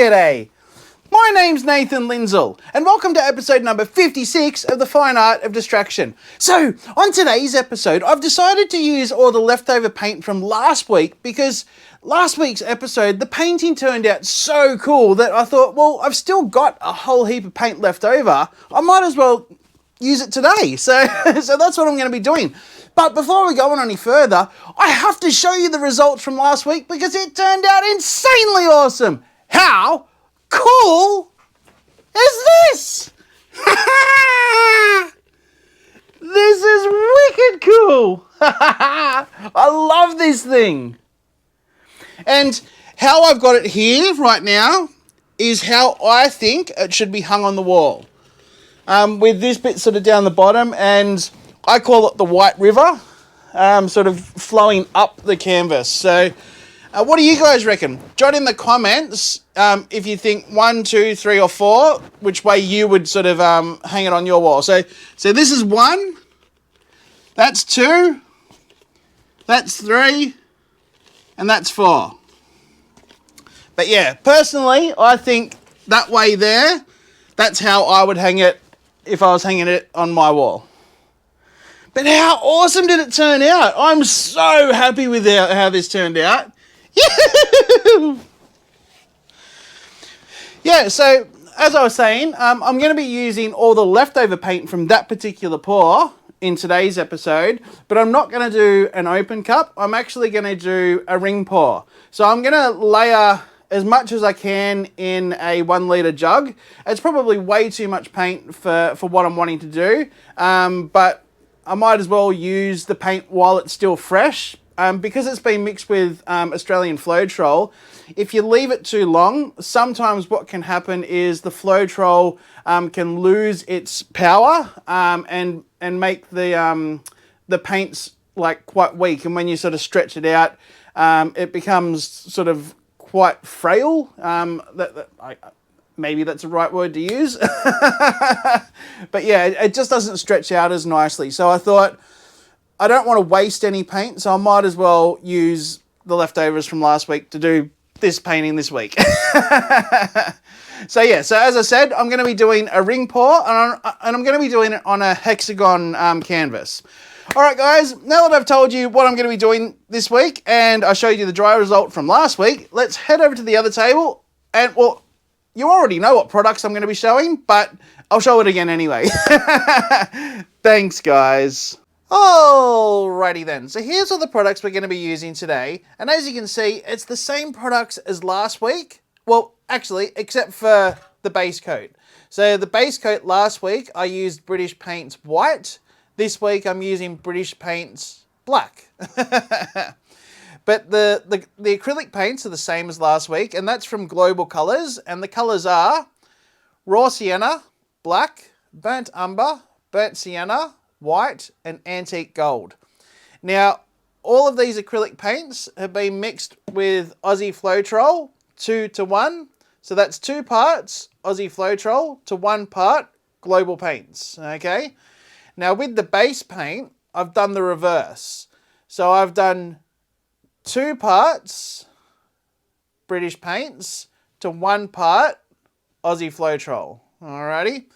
G'day! My name's Nathan Lindsell, and welcome to episode number 56 of The Fine Art of Distraction. So, on today's episode, I've decided to use all the leftover paint from last week because last week's episode, the painting turned out so cool that I thought, well, I've still got a whole heap of paint left over. I might as well use it today. So that's what I'm going to be doing. But before we go on any further, I have to show you the results from last week because it turned out insanely awesome. How cool is this? This is wicked cool. I love this thing. And how I've got it here right now is how I think it should be hung on the wall. With this bit sort of down the bottom, and I call it the White River, sort of flowing up the canvas. So what do you guys reckon? Jot in the comments if you think 1, 2, 3 or 4, which way you would sort of hang it on your wall. So this is 1, that's 2, that's 3, and that's 4. But yeah, personally, I think that way there, that's how I would hang it if I was hanging it on my wall. But how awesome did it turn out? I'm so happy with how this turned out. Yeah, so as I was saying, I'm going to be using all the leftover paint from that particular pour in today's episode, but I'm not going to do an open cup. I'm actually going to do a ring pour. So I'm going to layer as much as I can in a 1 litre jug. It's probably way too much paint for what I'm wanting to do, but I might as well use the paint while it's still fresh. Because it's been mixed with Australian Floetrol, if you leave it too long, sometimes what can happen is the Floetrol can lose its power and make the paints like quite weak. And when you sort of stretch it out, it becomes sort of quite frail. Maybe that's the right word to use. But yeah, it just doesn't stretch out as nicely. So I thought, I don't want to waste any paint, so I might as well use the leftovers from last week to do this painting this week. So yeah, so as I said, I'm going to be doing a ring pour, and I'm going to be doing it on a hexagon canvas. All right, guys, now that I've told you what I'm going to be doing this week, and I showed you the dry result from last week, let's head over to the other table, and well, you already know what products I'm going to be showing, but I'll show it again anyway. Thanks, guys. Alrighty then, so here's all the products we're going to be using today, and as you can see, it's the same products as last week. Well, actually, except for the base coat. So the base coat last week, I used British Paints White. This week, I'm using British Paints Black. But the acrylic paints are the same as last week, and that's from Global Colours, and the colours are Raw Sienna, Black, Burnt Umber, Burnt Sienna, White, and Antique Gold. Now, all of these acrylic paints have been mixed with Aussie Floetrol 2:1. So that's 2 parts Aussie Floetrol to 1 part Global Paints, okay? Now, with the base paint, I've done the reverse. So I've done 2 parts British Paints to 1 part Aussie Floetrol, alrighty?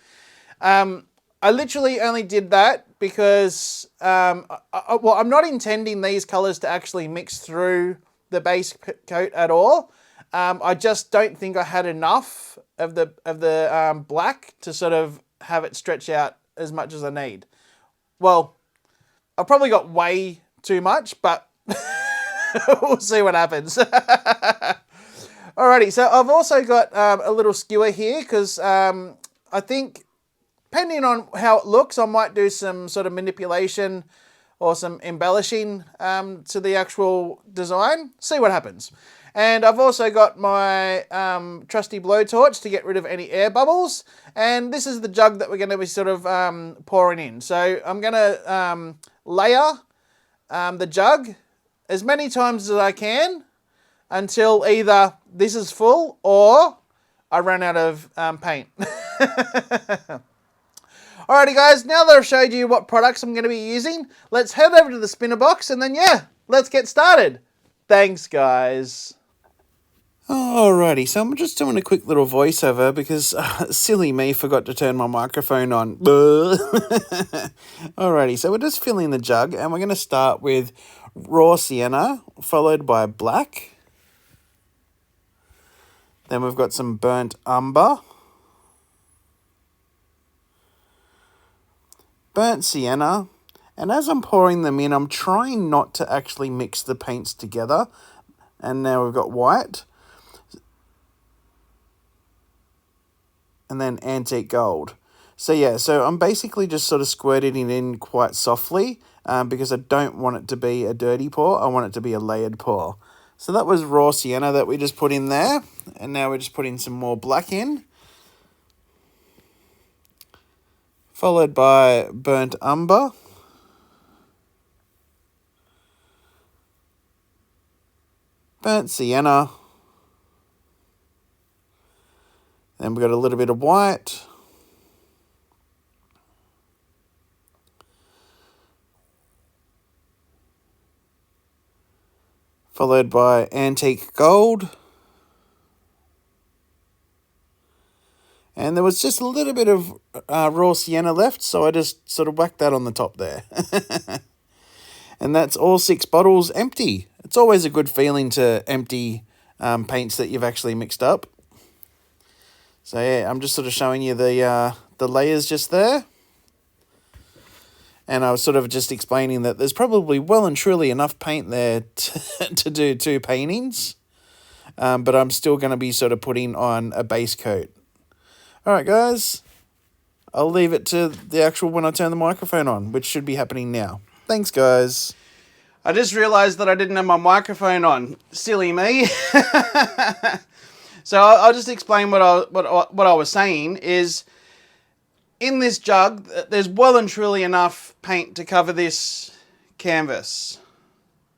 I literally only did that because, well, I'm not intending these colours to actually mix through the base coat at all. I just don't think I had enough of the black to sort of have it stretch out as much as I need. Well, I probably got way too much, but we'll see what happens. Alrighty, so I've also got a little skewer here because I think, depending on how it looks, I might do some sort of manipulation or some embellishing to the actual design. See what happens. And I've also got my trusty blowtorch to get rid of any air bubbles. And this is the jug that we're going to be sort of pouring in. So I'm going to layer the jug as many times as I can until either this is full or I run out of paint. Alrighty guys, now that I've showed you what products I'm going to be using, let's head over to the spinner box and then yeah, let's get started. Thanks guys. Alrighty, so I'm just doing a quick little voiceover because silly me forgot to turn my microphone on. Alrighty, so we're just filling the jug and we're going to start with raw sienna followed by black. Then we've got some burnt umber, burnt sienna, and as I'm pouring them in, I'm trying not to actually mix the paints together. And now we've got white. And then antique gold. So yeah, so I'm basically just sort of squirting it in quite softly because I don't want it to be a dirty pour. I want it to be a layered pour. So that was raw sienna that we just put in there. And now we're just putting some more black in. Followed by burnt umber. Burnt sienna. Then we've got a little bit of white. Followed by antique gold. And there was just a little bit of raw sienna left, so I just sort of whacked that on the top there. And that's all 6 bottles empty. It's always a good feeling to empty paints that you've actually mixed up. So yeah, I'm just sort of showing you the layers just there. And I was sort of just explaining that there's probably well and truly enough paint there to do 2 paintings. But I'm still going to be sort of putting on a base coat. Alright guys, I'll leave it to the actual when I turn the microphone on, which should be happening now. Thanks guys. I just realised that I didn't have my microphone on. Silly me. So I'll just explain what I was saying is, in this jug, there's well and truly enough paint to cover this canvas.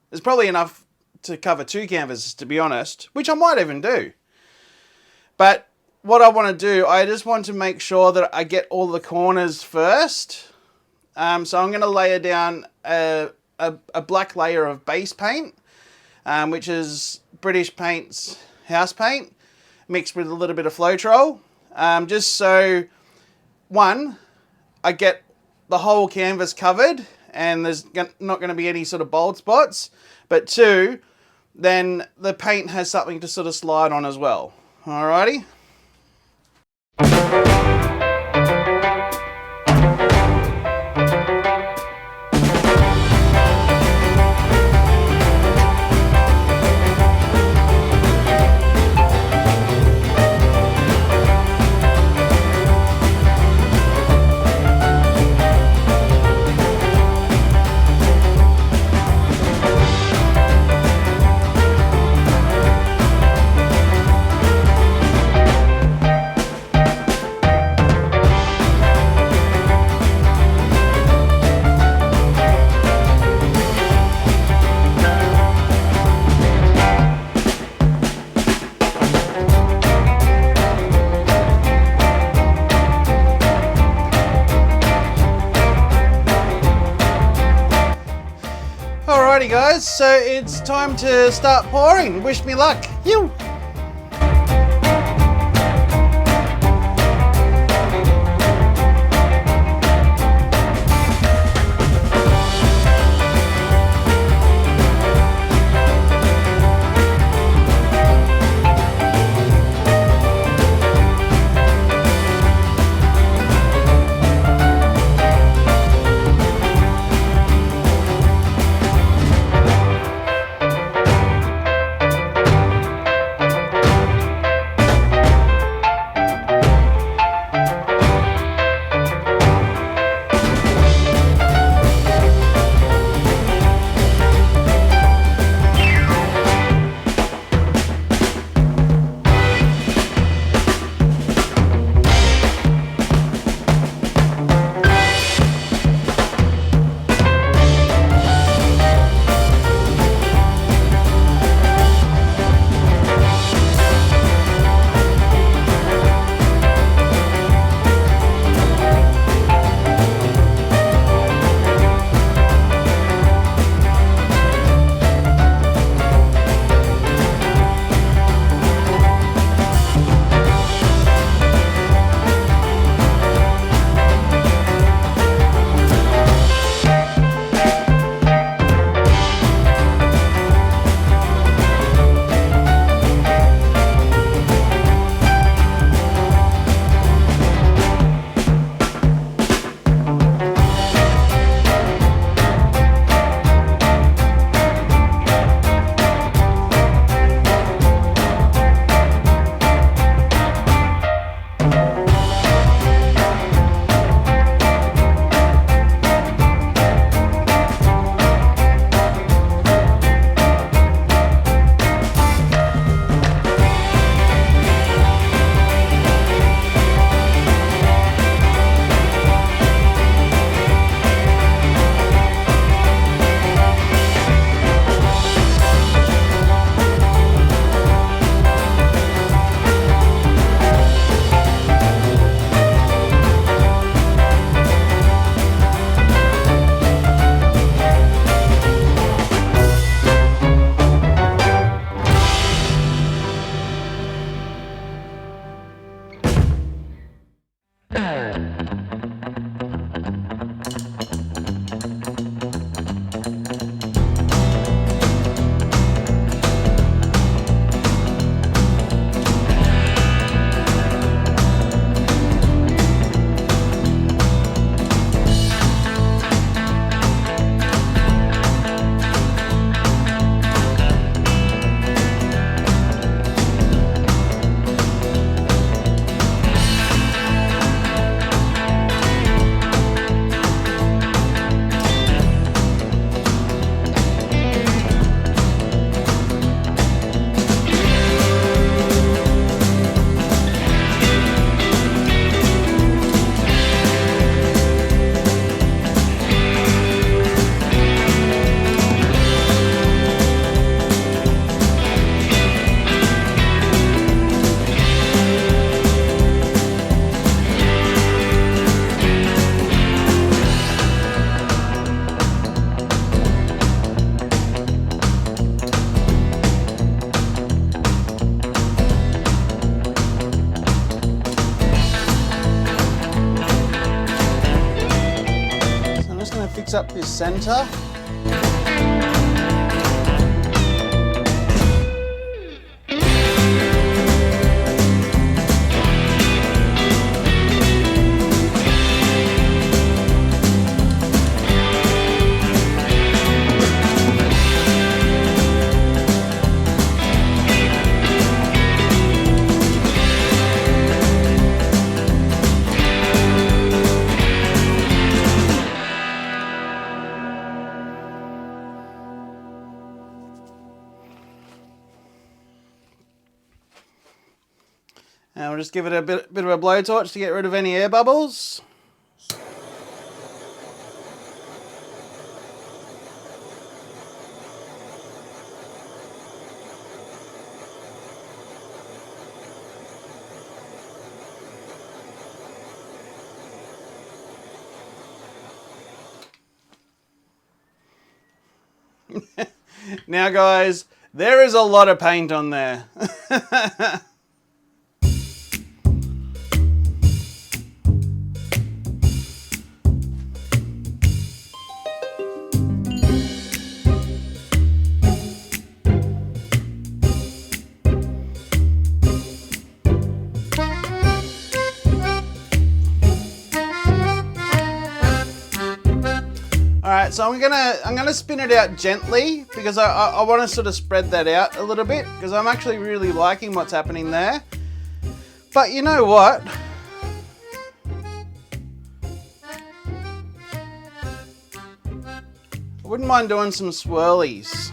There's probably enough to cover 2 canvases, to be honest, which I might even do. But what I want to do, I just want to make sure that I get all the corners first. So I'm going to layer down a black layer of base paint, which is British Paint's house paint, mixed with a little bit of Floetrol, just so, one, I get the whole canvas covered and there's not going to be any sort of bold spots, but 2, then the paint has something to sort of slide on as well. Alrighty. Alrighty guys, so it's time to start pouring. Wish me luck. You. mix up this center. And we'll just give it a bit of a blowtorch to get rid of any air bubbles. Now guys, there is a lot of paint on there. Alright, so I'm gonna spin it out gently because I want to sort of spread that out a little bit because I'm actually really liking what's happening there. But you know what? I wouldn't mind doing some swirlies.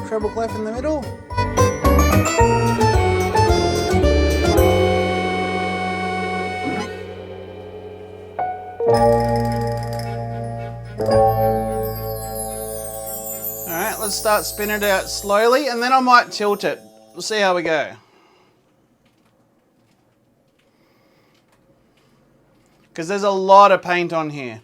Treble clef in the middle. Alright, let's start spinning it out slowly and then I might tilt it. We'll see how we go. Because there's a lot of paint on here.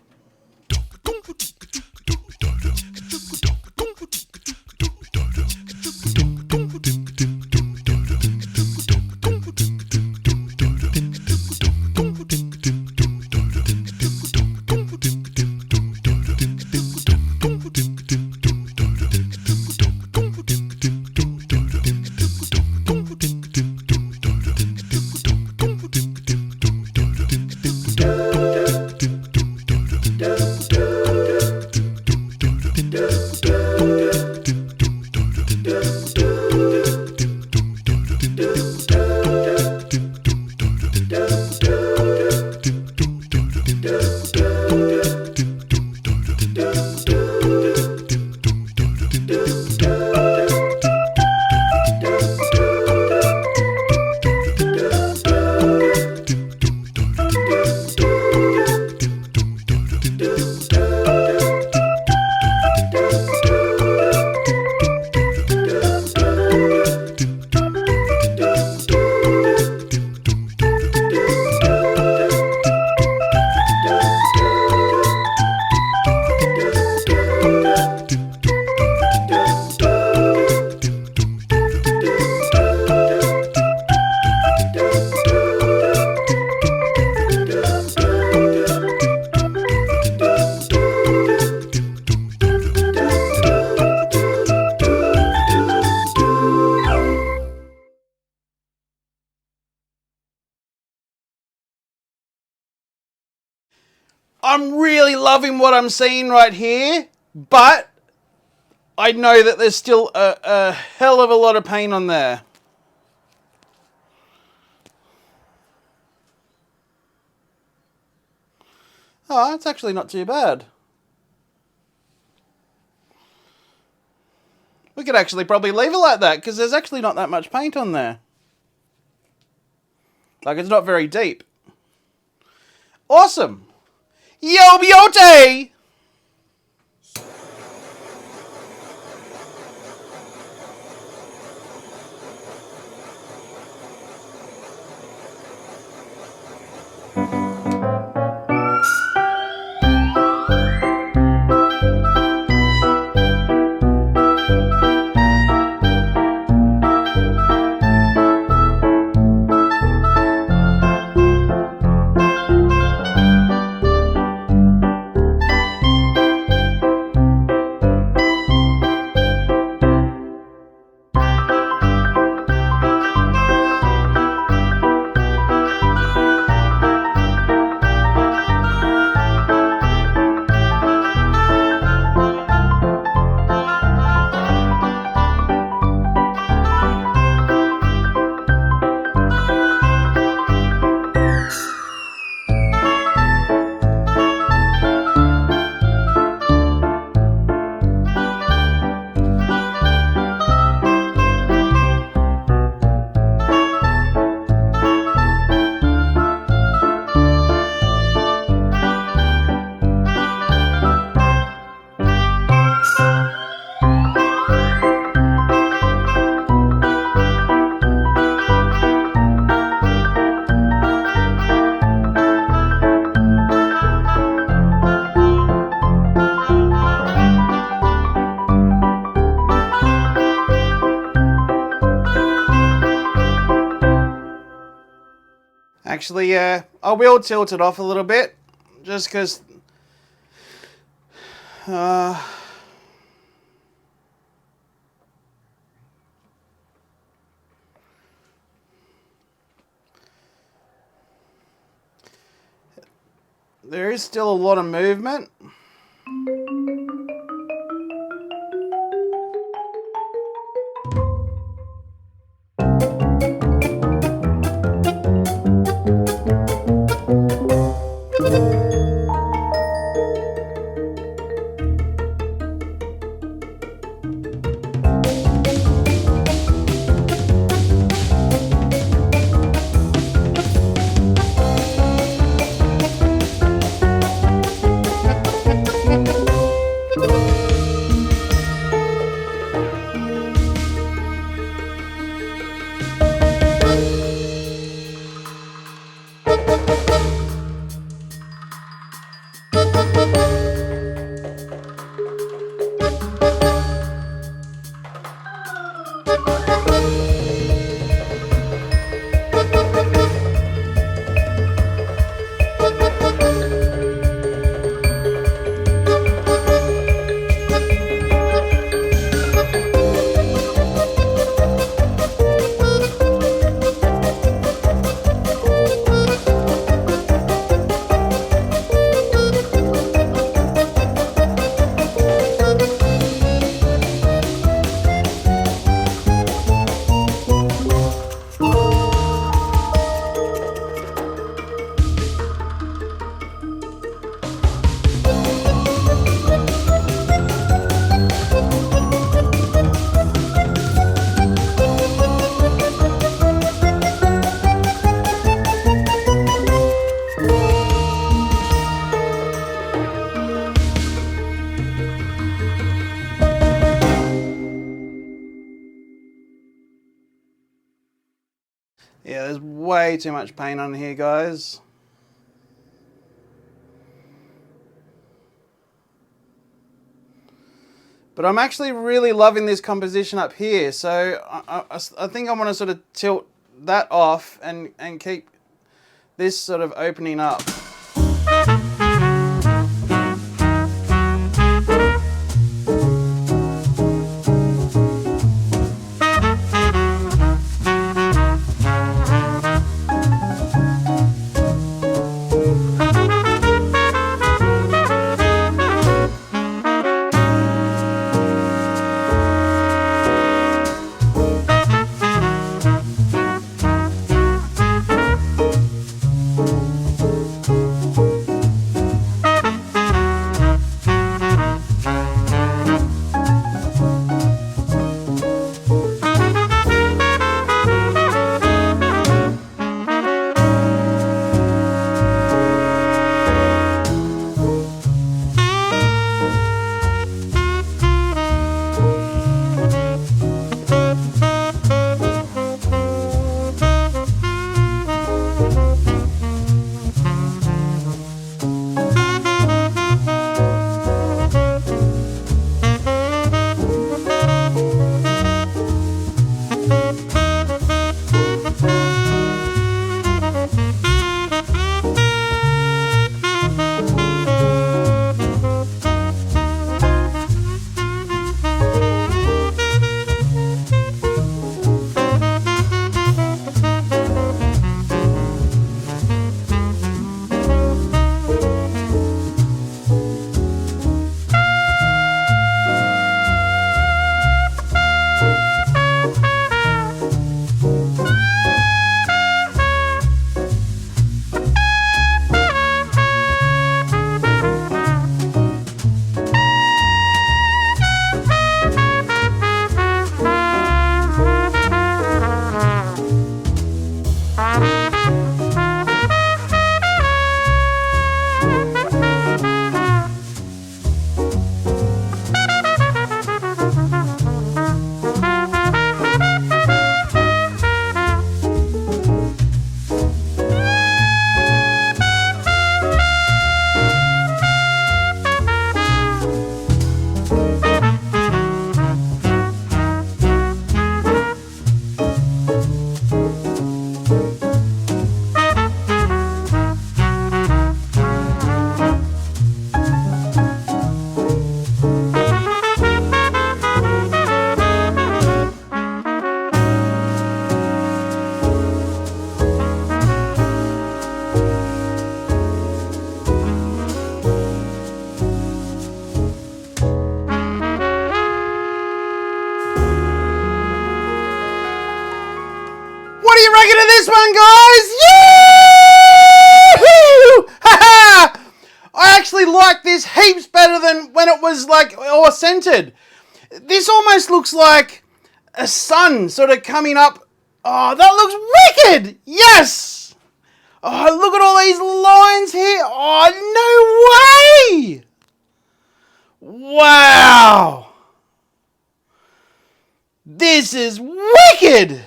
I'm really loving what I'm seeing right here, but I know that there's still a hell of a lot of paint on there. Oh, that's actually not too bad. We could actually probably leave it like that because there's actually not that much paint on there. Like, it's not very deep. Awesome. Yo, Biote! Actually, I will tilt it off a little bit, just because there is still a lot of movement. Yeah, there's way too much paint on here, guys. But I'm actually really loving this composition up here, so I think I want to sort of tilt that off and keep this sort of opening up. done, guys! Yee! Ha! I actually like this heaps better than when it was like all centered. This almost looks like a sun sort of coming up. Oh, that looks wicked! Yes! Oh, look at all these lines here. Oh, no way! Wow! This is wicked!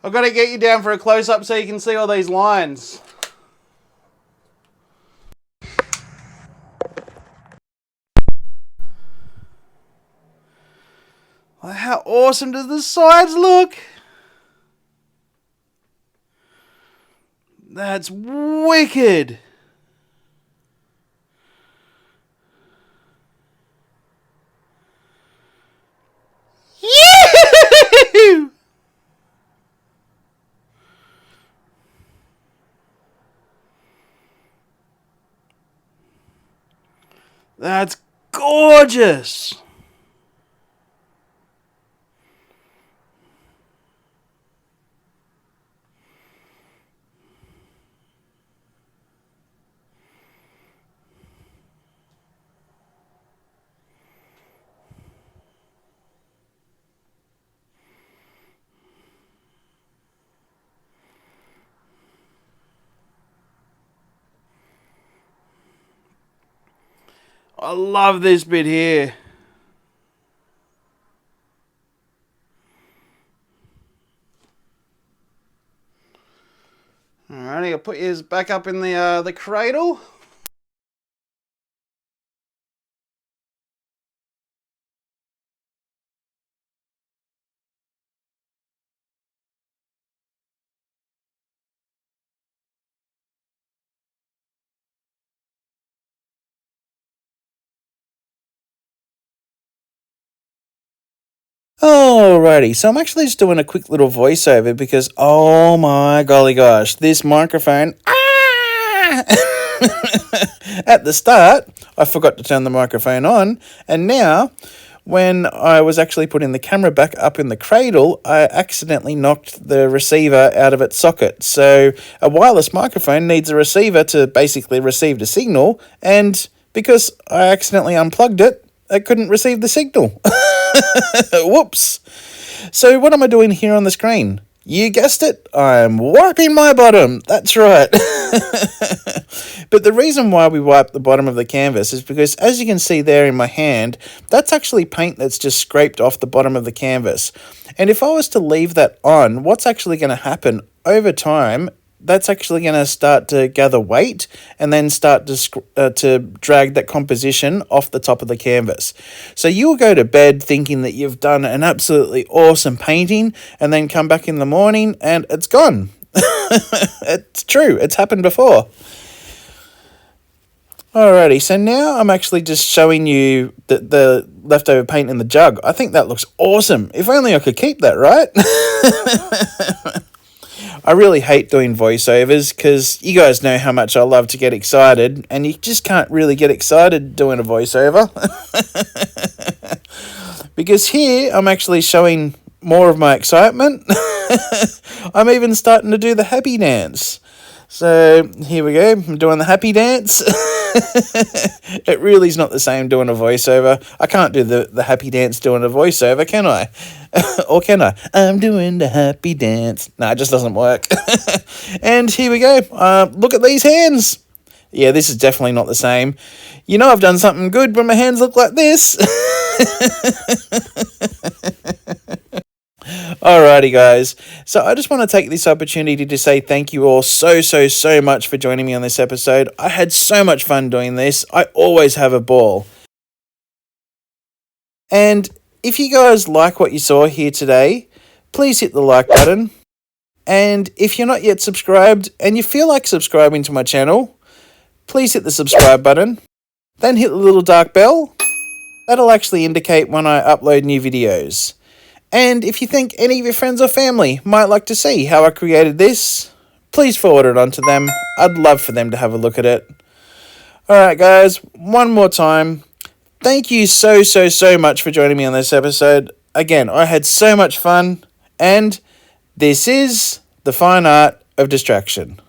I've got to get you down for a close-up so you can see all these lines. How awesome does the sides look? That's wicked. Yeah! That's gorgeous. I love this bit here. Alrighty, I'll put yours back up in the cradle. Alrighty, so I'm actually just doing a quick little voiceover because, oh my golly gosh, this microphone, at the start, I forgot to turn the microphone on, and now, when I was actually putting the camera back up in the cradle, I accidentally knocked the receiver out of its socket. So a wireless microphone needs a receiver to basically receive the signal, and because I accidentally unplugged it, I couldn't receive the signal. Whoops. So what am I doing here on the screen? You guessed it, I'm wiping my bottom. That's right. But the reason why we wipe the bottom of the canvas is because, as you can see there in my hand, that's actually paint that's just scraped off the bottom of the canvas. And if I was to leave that on, what's actually going to happen over time, that's actually going to start to gather weight and then start to drag that composition off the top of the canvas. So you'll go to bed thinking that you've done an absolutely awesome painting and then come back in the morning and it's gone. It's true. It's happened before. Alrighty, so now I'm actually just showing you the leftover paint in the jug. I think that looks awesome. If only I could keep that, right? I really hate doing voiceovers because you guys know how much I love to get excited, and you just can't really get excited doing a voiceover. Because here I'm actually showing more of my excitement. I'm even starting to do the happy dance. So here we go, I'm doing the happy dance. It really is not the same doing a voiceover. I can't do the happy dance doing a voiceover, can I? Or can I? I'm doing the happy dance. No, it just doesn't work. And here we go. Look at these hands. Yeah, this is definitely not the same. You know I've done something good when my hands look like this. Alrighty, guys. So I just want to take this opportunity to say thank you all so much for joining me on this episode. I had so much fun doing this. I always have a ball. And if you guys like what you saw here today, please hit the like button. And if you're not yet subscribed and you feel like subscribing to my channel, please hit the subscribe button. Then hit the little dark bell. That'll actually indicate when I upload new videos. And if you think any of your friends or family might like to see how I created this, please forward it on to them. I'd love for them to have a look at it. Alright guys, one more time. Thank you so much for joining me on this episode. Again, I had so much fun, and this is the fine art of distraction.